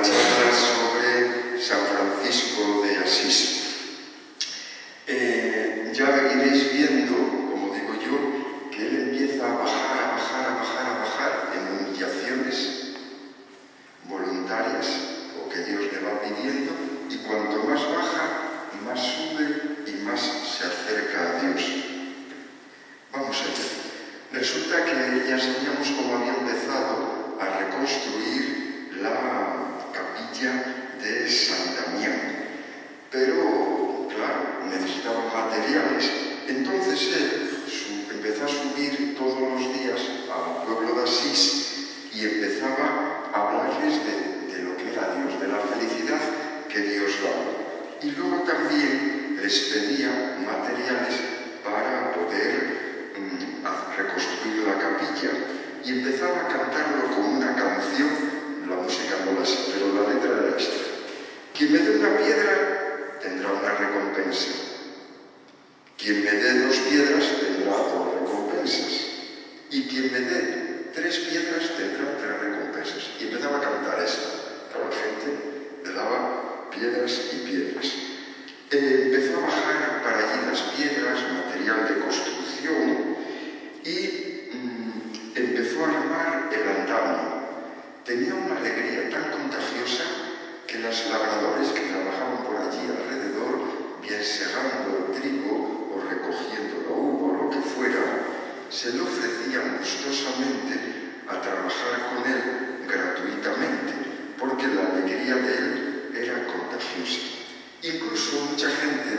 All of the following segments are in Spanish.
charla sobre San Francisco de Asís. Ya iréis viendo, como digo yo, que él empieza a bajar en humillaciones voluntarias, o que Dios le va pidiendo, y cuanto más baja, más sube y más se acerca a Dios. Vamos a ver. Resulta que ya sabíamos cómo había empezado a reconstruir la capilla de San Damián, pero claro, necesitaban materiales. Entonces él empezó a subir todos los días al pueblo de Asís y empezaba a hablarles de lo que era Dios, de la felicidad que Dios daba. Y luego también les pedía materiales para poder reconstruir la capilla, y empezaba a cantarlo con una canción. La música no la sé, pero la letra era esta: quien me dé una piedra tendrá una recompensa, quien me dé 2 piedras tendrá 2 recompensas, y quien me dé 3 piedras tendrá 3 recompensas. Y empezaba a cantar esta. Claro, la gente le daba piedras y piedras. Empezó a bajar para allí las piedras, material de construcción, y empezó a armar el andamio. Tenía una alegría tan contagiosa que los labradores que trabajaban por allí alrededor, bien segando el trigo o recogiendo la uva o lo que fuera, se le ofrecían gustosamente a trabajar con él gratuitamente, porque la alegría de él era contagiosa. Incluso mucha gente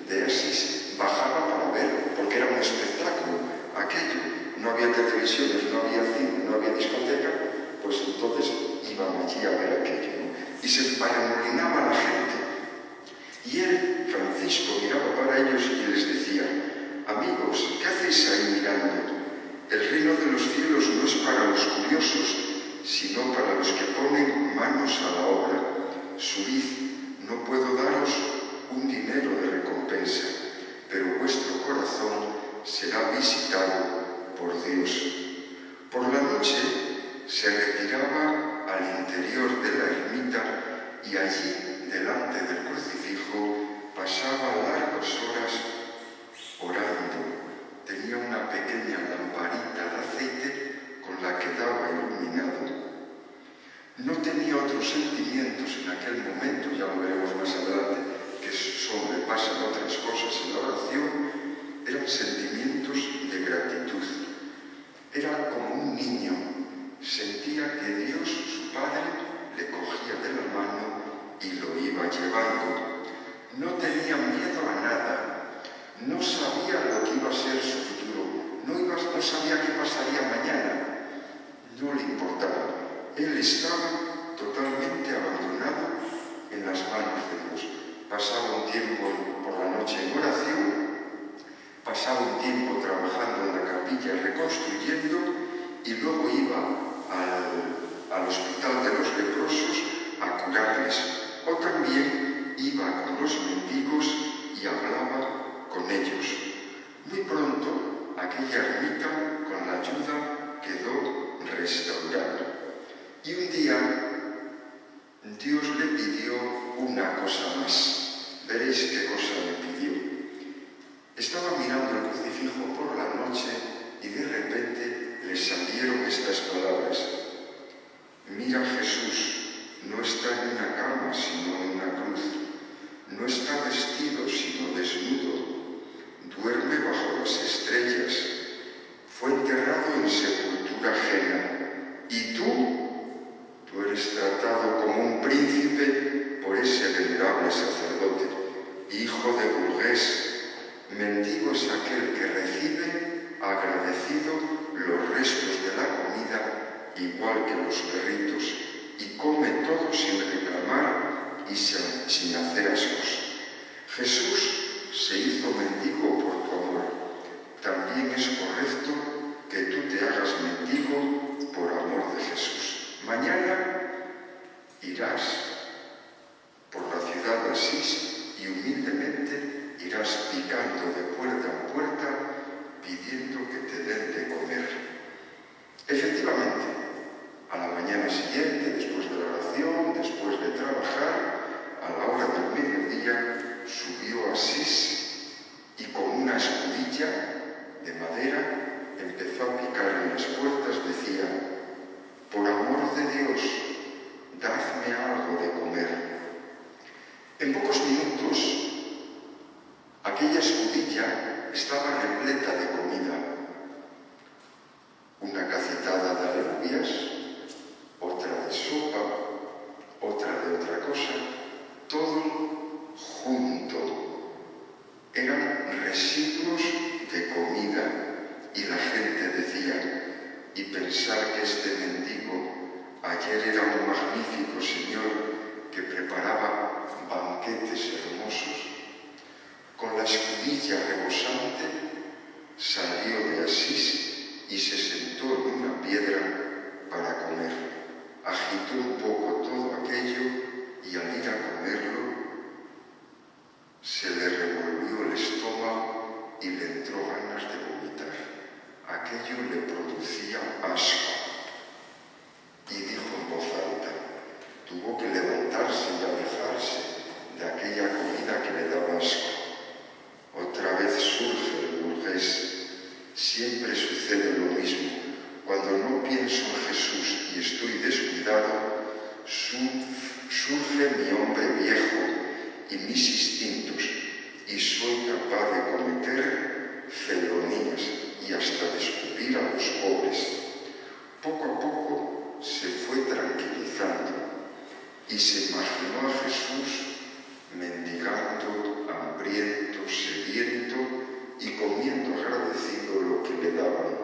de Asís bajaba para ver, porque era un espectáculo aquello. No había televisiones, no había cine, no había discoteca, pues entonces iban allí a ver aquello, ¿no? Y se paramolinaba la gente. Y él, Francisco, miraba para ellos y les decía: amigos, ¿qué hacéis ahí mirando? El reino de los cielos no es para los curiosos, sino para los que ponen manos a la obra. Subid. No puedo daros un dinero de recompensa, pero vuestro corazón será visitado por Dios. Por la noche se retiraba al interior de la ermita y allí, delante del crucifijo, pasaba largas horas orando. Tenía una pequeña lamparita de aceite con la que daba iluminado. No tenía otros sentimientos en aquel momento, ya lo veremos más adelante, que sobrepasan otras cosas en la oración. Eran sentimientos de gratitud. Era como un niño, sentía que Dios, su Padre, le cogía de la mano y lo iba llevando. No tenía miedo a nada, no sabía lo que iba a ser su futuro, no sabía qué pasaría mañana, no le importaba. Él estaba totalmente abandonado en las manos de Dios. Pasaba un tiempo por la noche en oración, pasaba un tiempo trabajando en la capilla reconstruyendo, y luego iba al hospital de los leprosos a curarles, o también iba con los mendigos y hablaba con ellos. Muy pronto aquella ermita, con la ayuda, quedó restaurada. Y un día Dios le pidió una cosa más. Veréis qué cosa le pidió. Estaba mirando el crucifijo por la noche y de repente le salieron estas palabras: mira, Jesús no está en una cama sino en una cruz, no está vestido sino desnudo, duerme bajo las estrellas, fue enterrado en sepultura ajena, y tú eres tratado como un príncipe por ese venerable sacerdote, hijo de burgués. Mendigo es aquel que recibe agradecido los restos de la comida, igual que los perritos, y come todo sin reclamar y sin hacer ascos. Jesús se hizo mendigo por tu amor. También es correcto que tú te hagas mendigo por amor de Jesús. Mañana irás por la ciudad de Asís y humildemente irás picando de puerta en puerta pidiendo que te den de comer. Efectivamente, a la mañana siguiente, después de la oración, era un magnífico señor que preparaba banquetes hermosos, con la escudilla rebosante salió de Asís y se sentó en una piedra para comer. Agitó un poco todo aquello y al ir a comerlo se le revolvió el estómago y le entró ganas de vomitar. Aquello le producía asco y dijo en voz alta. Tuvo que levantarse y alejarse de aquella comida que le daba asco. Otra vez surge el burgués. Siempre sucede lo mismo. Cuando no pienso en Jesús y estoy descuidado, surge mi hombre viejo y mis instintos, y soy capaz de cometer felonías y hasta de escupir a los pobres. Poco a poco se fue tranquilizando y se imaginó a Jesús mendigando, hambriento, sediento y comiendo agradecido lo que le daban.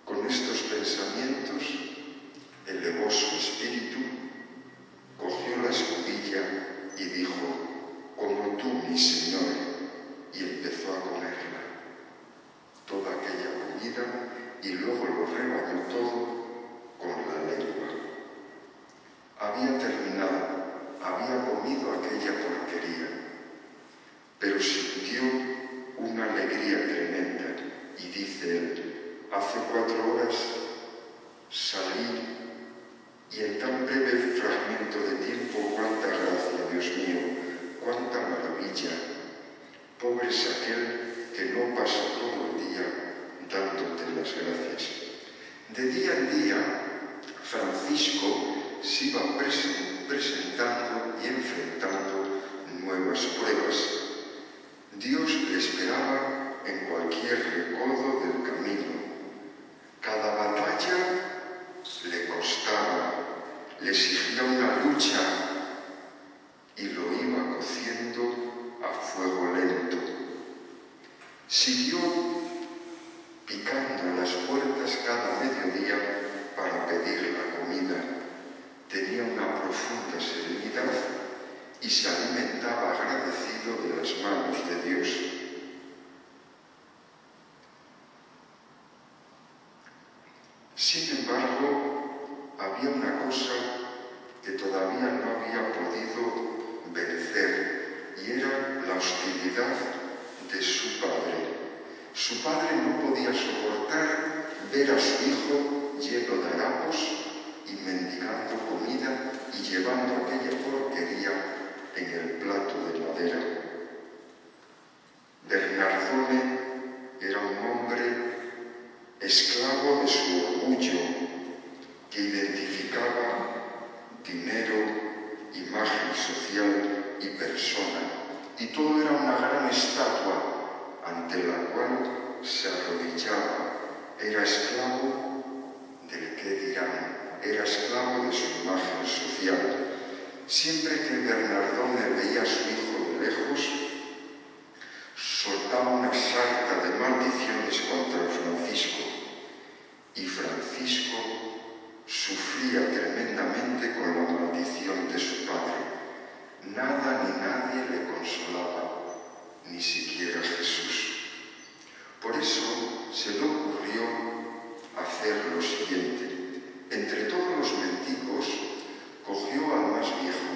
Con estos pensamientos elevó su espíritu, cogió la escudilla y dijo, como tú, mi Señor, y empezó a comerla, toda aquella comida, y luego lo rebañó todo con la lengua. Había terminado, había comido aquella porquería, pero sintió una alegría tremenda, y dice él, hace 4 horas salí y en tan breve fragmento de tiempo, cuánta gracia, Dios mío, cuánta maravilla. Pobre es aquel que no pasa todo el día dándote las gracias. De día en día, Francisco se iba presentando y enfrentando nuevas pruebas. Dios le esperaba en cualquier recodo del camino. Cada batalla le costaba, le exigía una lucha y lo iba cociendo a fuego lento. Siguió picando en las puertas cada mediodía para pedir la comida. Tenía una profunda serenidad y se alimentaba agradecido de las manos de Dios. Sin embargo, había una cosa que todavía no había podido vencer, y era la hostilidad de su padre. Su padre no podía soportar ver a su hijo lleno de harapos y mendigando comida y llevando aquella porquería en el plato de madera. Bernardone era un hombre esclavo de su orgullo, que identificaba dinero, imagen social y persona, y todo era una gran estatua ante la cual se arrodillaba. Era esclavo del qué dirán, era esclavo de su imagen social. Siempre que Bernardone veía a su hijo de lejos, soltaba una sarta de maldiciones contra Francisco, y Francisco sufría tremendamente con la maldición de su padre. Nada ni nadie le consolaba, ni siquiera Jesús. Por eso se le ocurrió hacer lo siguiente. Entre todos los mendigos cogió al más viejo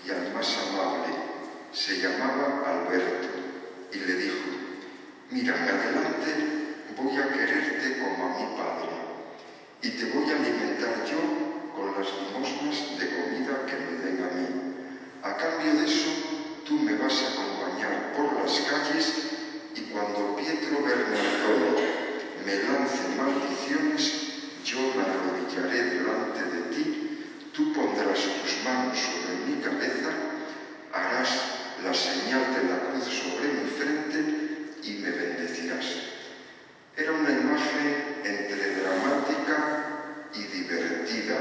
y al más amable, se llamaba Alberto, y le dijo, mira, en adelante voy a quererte como a mi padre, y te voy a alimentar yo con las limosnas de comida que me den a mí. A cambio de eso, tú me vas a acompañar por las calles, y cuando Pietro Bernardone me lance maldiciones, yo me arrodillaré delante de ti, tú pondrás tus manos sobre mi cabeza, harás la señal de la cruz sobre mi frente y me bendecirás. Era una imagen entre dramática y divertida.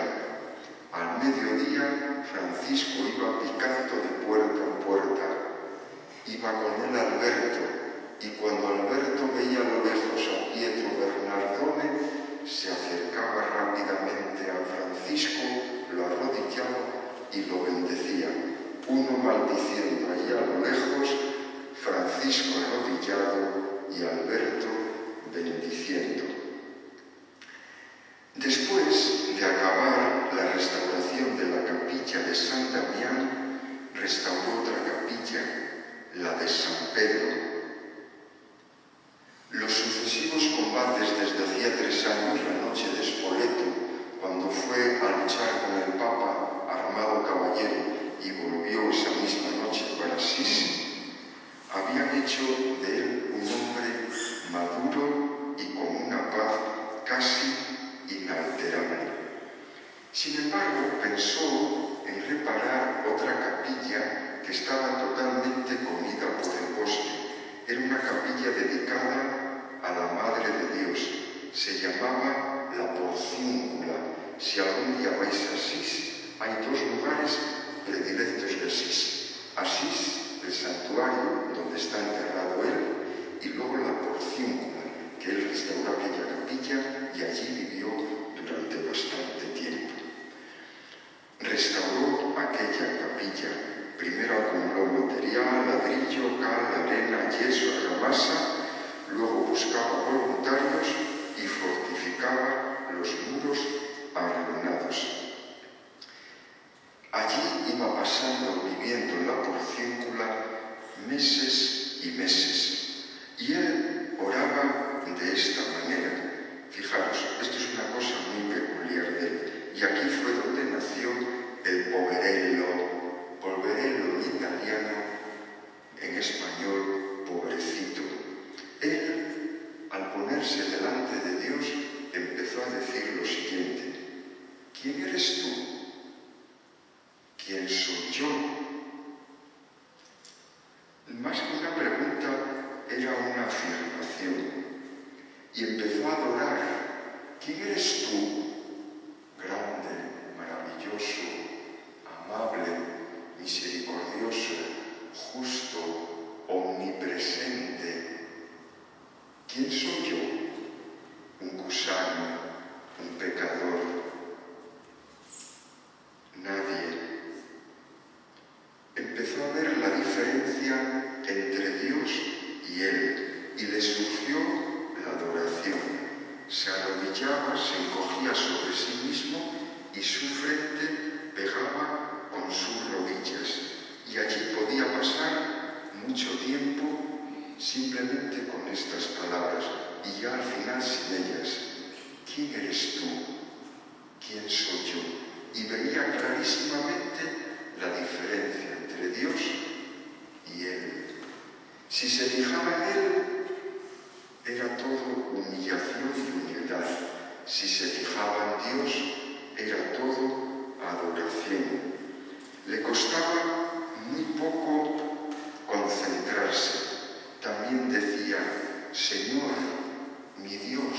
Al mediodía, Francisco iba picando de puerta en puerta. Iba con él Alberto, y cuando Alberto veía a lo lejos a Pietro Bernardone, se acercaba rápidamente a Francisco uno maldiciendo allí a lo lejos, Francisco arrodillado y Alberto bendiciendo. Después de acabar la restauración de la capilla de San Damián, restauró otra capilla, la de San Pedro. Los sucesivos combates desde hacía 3 años, la noche de Spoleto, cuando fue a luchar con el Papa armado caballero y volvió esa misma noche para Assisi, habían hecho de él un hombre maduro y con una paz casi inalterable. Sin embargo, pensó en reparar otra capilla que estaba totalmente comida por el bosque. Era una capilla dedicada a la Madre de Dios. Se llamaba la Porciúncula. Si algún día vais a Asís, hay 2 lugares predilectos de Asís. Asís, el santuario donde está enterrado él, y luego la Porciúncula, que él restauró aquella capilla y allí vivió durante bastante tiempo. Restauró aquella capilla. Primero acumuló material, ladrillo, cal, arena, yeso, argamasa, luego buscaba voluntarios y fortificaba los muros arruinados. Allí iba pasando, viviendo en la Porciúncula, meses y meses. Y él oraba de esta manera. Fijaros, esto es una cosa muy peculiar de él. Y aquí fue donde nació el poverello. Poverello en italiano, en español, pobrecito. Él, al ponerse delante de Dios, empezó a decir lo siguiente: ¿quién eres tú? ¿Quién soy yo? Más que una pregunta, era una afirmación. Y empezó a adorar. ¿Quién eres tú? Grande, maravilloso, amable, misericordioso, justo, omnipresente. ¿Quién soy yo? Un gusano, un pecador. Nadie. Empezó a ver la diferencia entre Dios y él, y le surgió la adoración. Se arrodillaba, se encogía sobre sí mismo y su frente pegaba con sus rodillas. Y allí podía pasar mucho tiempo simplemente con estas palabras, y ya al final sin ellas. ¿Quién eres tú? ¿Quién soy yo? Y veía clarísimamente la diferencia entre Dios y él. Si se fijaba en él, era todo humillación y humildad. Si se fijaba en Dios, era todo adoración. Le costaba muy poco concentrarse. También decía, Señor, mi Dios,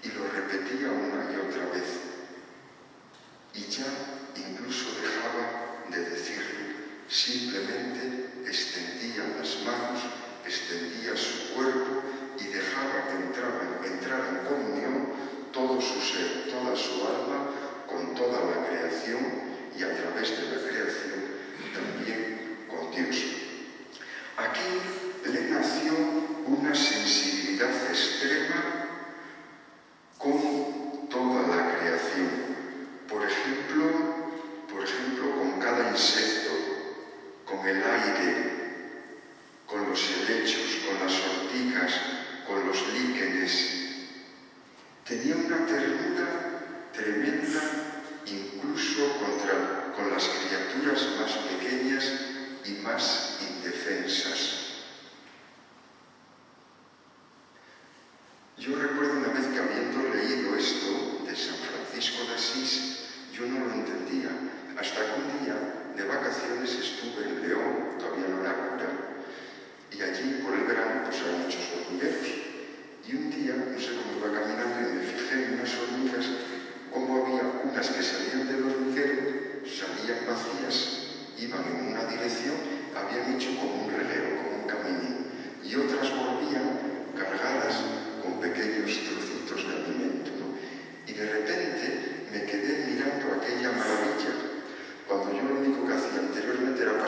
y lo repetía una y otra vez. Y ya incluso dejaba de decirlo. Simplemente extendía las manos, extendía su cuerpo y dejaba que entrara en comunión todo su ser, toda su alma, con toda la creación y a través de la creación también con Dios. Aquí le nació una sensibilidad extrema con toda la creación. Por ejemplo, con cada insecto, con el aire, con los helechos, con las ortigas, con los líquenes. Tenía una ternura tremenda, incluso con las criaturas más pequeñas y más indefensas. Yo recuerdo una vez que, habiendo leído esto de San Francisco de Asís, yo no lo entendía, hasta que un día de vacaciones estuve en León, todavía no era cura, y allí por el verano pues hay muchos hormigueros. Y un día, no sé cómo iba caminando y me fijé en unas hormigas, como había unas que salían del hormiguero, salían vacías, iban en una dirección, habían hecho como un relevo, como un camino, y otras volvían cargadas con pequeños trocitos de alimento, ¿no? Y de repente me quedé mirando aquella maravilla, cuando yo lo único que hacía anteriormente era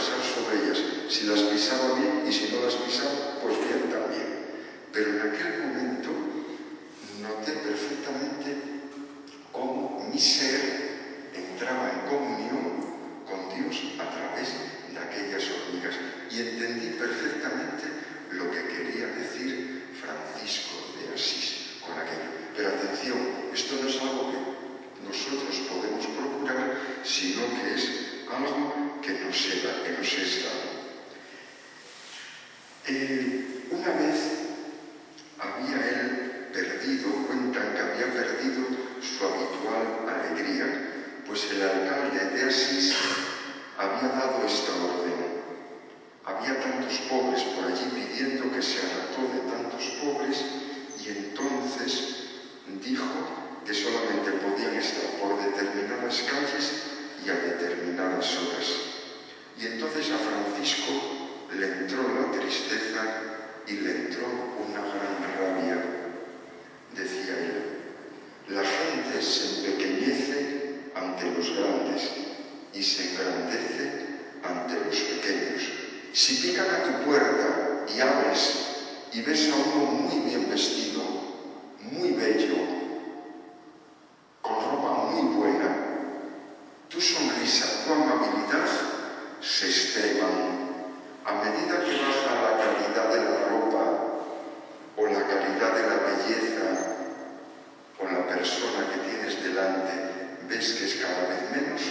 algo que nos es dado. Una vez había él perdido, cuentan que había perdido su habitual alegría, pues el alcalde de Asís había dado esta orden. Había tantos pobres por allí pidiendo que se hartó de tantos pobres, y entonces dijo que solamente podían estar por determinadas calles y a determinadas horas. Y entonces a Francisco le entró la tristeza y le entró una gran rabia. Decía él: la gente se empequeñece ante los grandes y se engrandece ante los pequeños. Si pican a tu puerta y abres y ves a uno muy bien vestido, muy bello, con ropa muy buena, tu sonrisa, tu amabilidad se extreman. A medida que baja la calidad de la ropa, o la calidad de la belleza, o la persona que tienes delante, ves que es cada vez menos,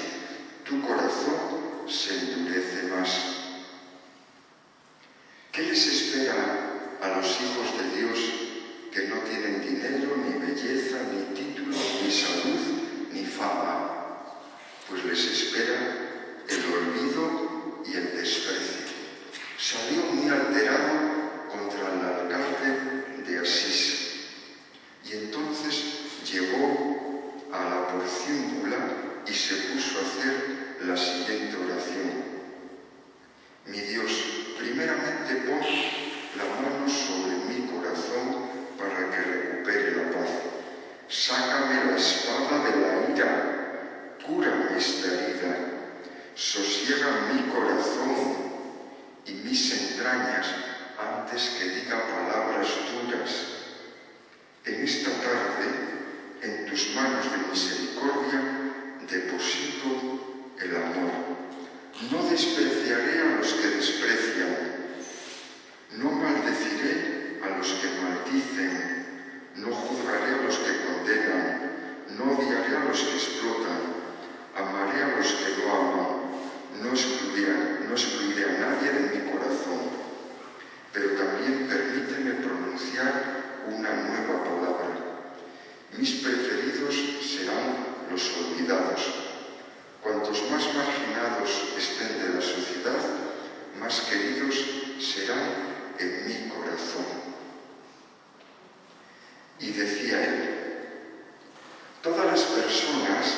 tu corazón se endurece más. ¿Qué les espera a los hijos de Dios que no tienen dinero, ni belleza, ni título, ni salud, ni fama? Pues les espera el olvido y el desprecio. Salió muy alterado contra el alcalde de Asís, y entonces llegó a la porciúncula y se puso a hacer la siguiente oración: mi Dios, primeramente pon la mano sobre mi corazón para que recupere la paz. Sácame la espada de la ira, cúrame esta herida, sosiega mi corazón y mis entrañas antes que diga palabras duras. En esta tarde, en tus manos de misericordia, deposito el amor. No despreciaré a los que desprecian, no maldeciré a los que maldicen, no juzgaré a los que condenan, no odiaré a los que explotan, amaré a los que no aman, no excluiré a nadie de mi corazón, pero también permíteme pronunciar una nueva palabra. Mis preferidos serán los olvidados. Cuantos más marginados estén de la sociedad, más queridos serán en mi corazón. Y decía él: todas las personas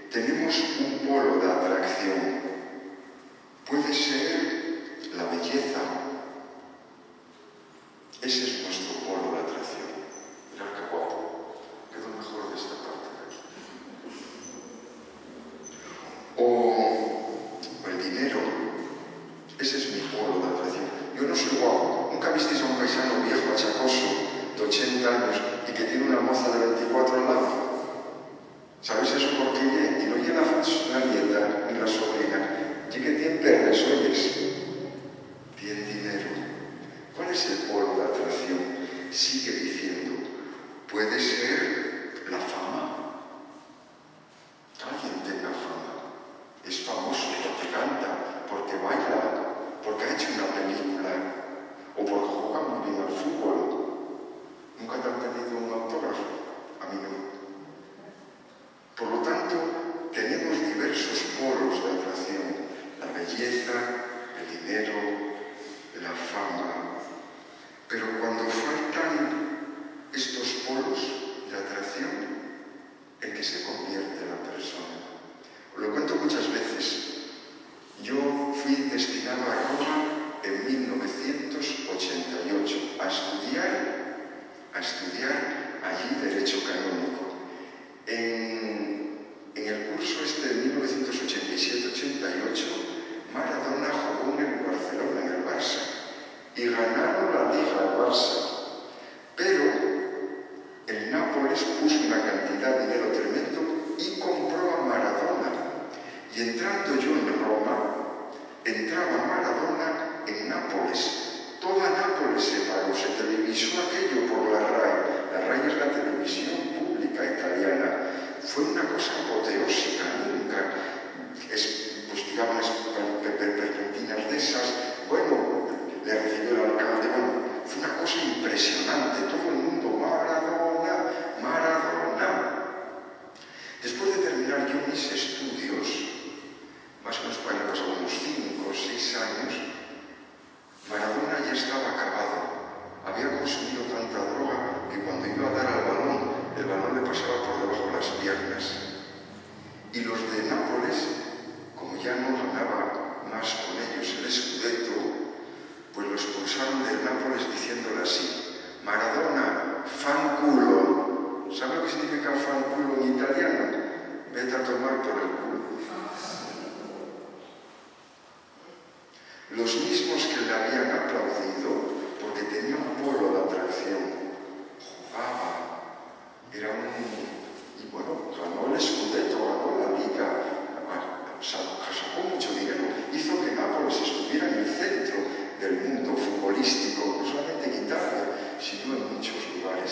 tenemos un polo de atracción. Puede ser la belleza. Ese es nuestro polo de atracción. Mirad qué guapo. Quedó mejor de esta parte de aquí. O el dinero. Ese es mi polo de atracción. Yo no soy guapo. ¿Nunca visteis a un paisano viejo, achacoso, de 80 años, y que tiene una tomar por el culo. Los mismos que le habían aplaudido porque tenía un polo de atracción, jugaba, era y bueno, ganó el Scudetto, ganó la Liga, sacó mucho dinero, hizo que Nápoles estuviera en el centro del mundo futbolístico, no solamente en Italia, sino en muchos lugares.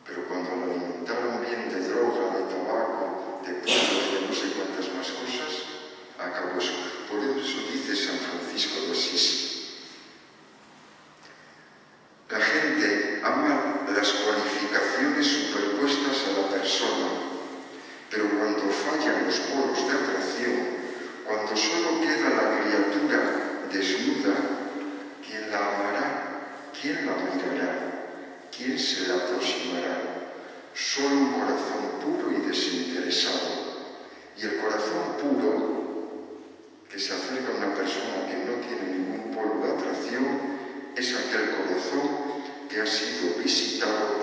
Pero cuando lo alimentaron bien de droga, de tabaco, de pueblos, de no sé cuántas más cosas, acabó eso. Por eso dice San Francisco de Asís: la gente ama las cualificaciones superpuestas a la persona, pero cuando fallan los polos de atracción, cuando solo queda la criatura desnuda, ¿quién la amará? ¿Quién la mirará? ¿Quién se le aproximará? Solo un corazón puro y desinteresado. Y el corazón puro, que se acerca a una persona que no tiene ningún polo de atracción, es aquel corazón que ha sido visitado